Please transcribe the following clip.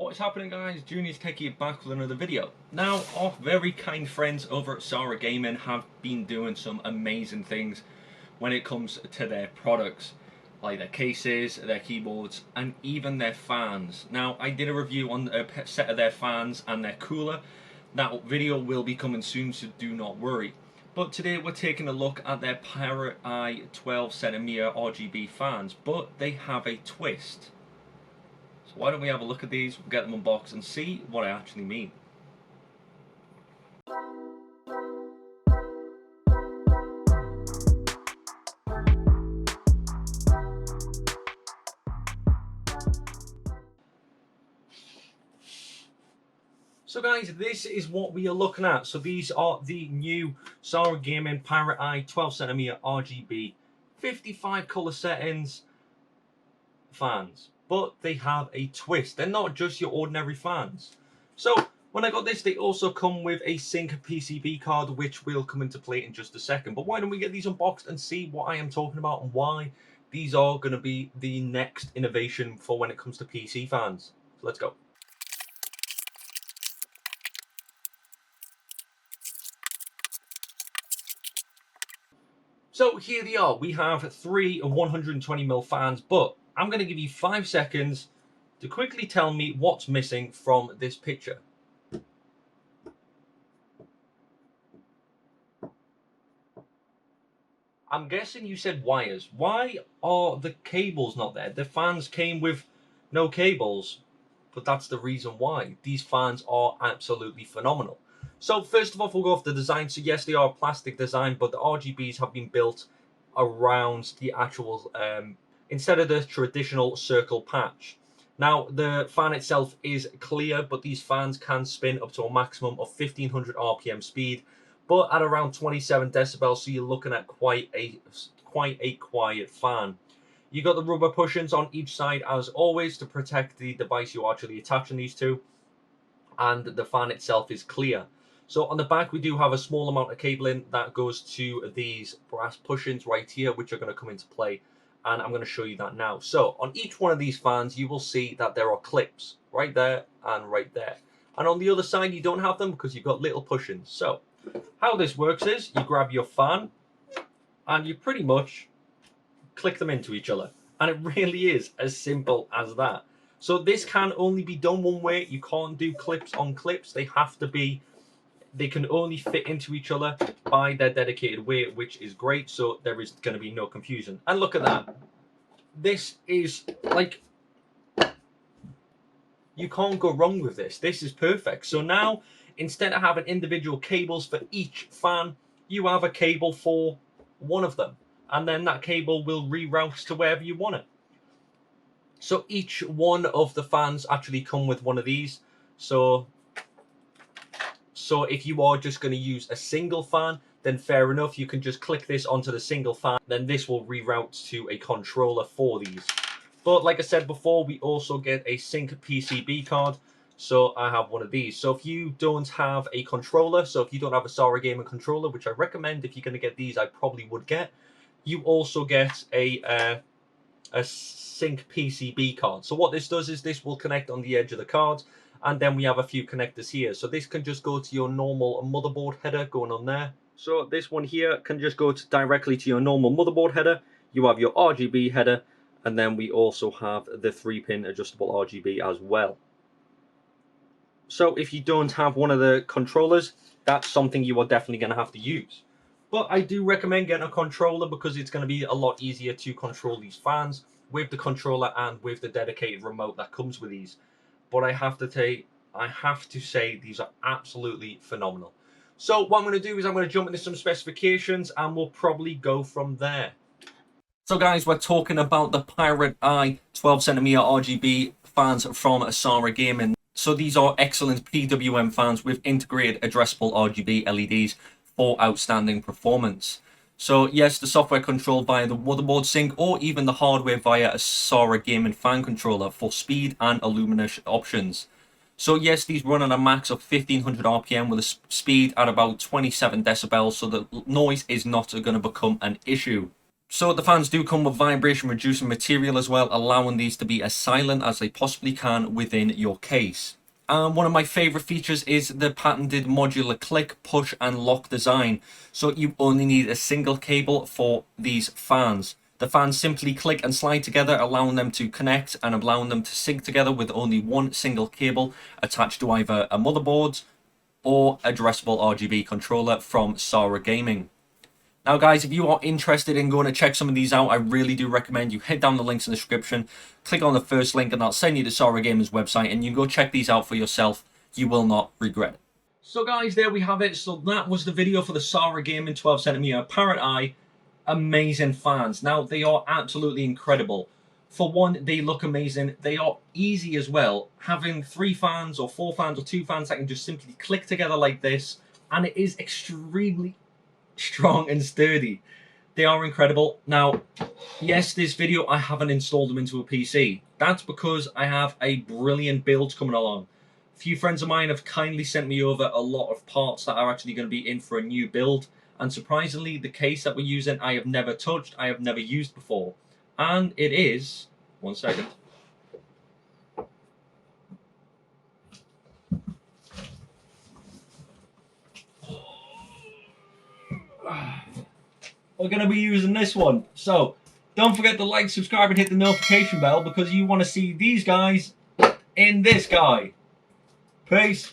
What is happening, guys? Junior's Techie back with another video. Now, our very kind friends over at SaharaGaming have been doing some amazing things when it comes to their products, like their cases, their keyboards, and even their fans. Now, I did a review on a set of their fans and their cooler. That video will be coming soon, so do not worry. But today we're taking a look at their Pirate Eye 12cm RGB fans, but they have a twist. So why don't we have a look at these, we'll get them unboxed and see what I actually mean. So guys, this is what we are looking at. So these are the new SaharaGaming Pirate Eye 12cm RGB 55 colour settings fans. But they have a twist. They're not just your ordinary fans. So when I got this, they also come with a sync PCB card, which will come into play in just a second. But why don't we get these unboxed and see what I am talking about and why these are going to be the next innovation for when it comes to PC fans. So let's go. So here they are. We have three 120mm fans, but I'm going to give you 5 seconds to quickly tell me what's missing from this picture. I'm guessing you said wires. Why are the cables not there? The fans came with no cables, but that's the reason why. These fans are absolutely phenomenal. So first of all, we'll go off the design. So yes, they are a plastic design, but the RGBs have been built around the actual, instead of the traditional circle patch. Now, the fan itself is clear, but these fans can spin up to a maximum of 1500 RPM speed, but at around 27 decibels, so you're looking at quite a quiet fan. You got the rubber cushions on each side as always to protect the device you're actually attaching these to, and the fan itself is clear. So on the back, we do have a small amount of cabling that goes to these brass push-ins right here, which are going to come into play. And I'm going to show you that now. So on each one of these fans, you will see that there are clips right there and right there. And on the other side, you don't have them because you've got little push-ins. So how this works is you grab your fan and you pretty much click them into each other. And it really is as simple as that. So this can only be done one way. You can't do clips on clips. They can only fit into each other by their dedicated way, which is great. So there is going to be no confusion. And look at that. This is like, you can't go wrong with this. This is perfect. So now, instead of having individual cables for each fan, you have a cable for one of them. And then that cable will reroute to wherever you want it. So each one of the fans actually come with one of these. So if you are just going to use a single fan, then fair enough, you can just click this onto the single fan. Then this will reroute to a controller for these. But like I said before, we also get a sync PCB card. So I have one of these. So if you don't have a controller, so if you don't have a SaharaGaming controller, which I recommend if you're going to get these, I probably would get, you also get a sync PCB card. So what this does is this will connect on the edge of the card, and then we have a few connectors here. So this can just go to your normal motherboard header going on there. So this one here can just go directly to your normal motherboard header. You have your RGB header, and then we also have the 3-pin adjustable RGB as well. So if you don't have one of the controllers, that's something you are definitely going to have to use. But I do recommend getting a controller because it's going to be a lot easier to control these fans with the controller and with the dedicated remote that comes with these. But I have to say these are absolutely phenomenal. So what I'm going to do is I'm going to jump into some specifications and we'll probably go from there. So guys, we're talking about the Pirate Eye 12cm RGB fans from SaharaGaming. So these are excellent PWM fans with integrated addressable RGB LEDs for outstanding performance. So yes, the software controlled via the motherboard sync or even the hardware via a SaharaGaming fan controller for speed and illumination options. So yes, these run on a max of 1500 RPM with a speed at about 27 decibels, so the noise is not going to become an issue. So the fans do come with vibration reducing material as well, allowing these to be as silent as they possibly can within your case. And one of my favorite features is the patented modular click, push and lock design. So you only need a single cable for these fans. The fans simply click and slide together, allowing them to connect and allowing them to sync together with only one single cable attached to either a motherboard or addressable RGB controller from SaharaGaming. Now guys, if you are interested in going to check some of these out, I really do recommend you head down the links in the description, click on the first link and I'll send you to SaharaGaming's website and you can go check these out for yourself. You will not regret it. So guys, there we have it. So that was the video for the SaharaGaming 12cm Parrot Eye. Amazing fans. Now, they are absolutely incredible. For one, they look amazing. They are easy as well. Having 3 fans or 4 fans or 2 fans that can just simply click together like this, and it is extremely strong and sturdy. They are incredible. Now, yes, this video I haven't installed them into a PC. That's because I have a brilliant build coming along. A few friends of mine have kindly sent me over a lot of parts that are actually going to be in for a new build. And surprisingly, the case that we're using I have never touched, I have never used before. And it is, one second. We're going to be using this one. So, don't forget to like, subscribe, and hit the notification bell because you want to see these guys in this guy. Peace.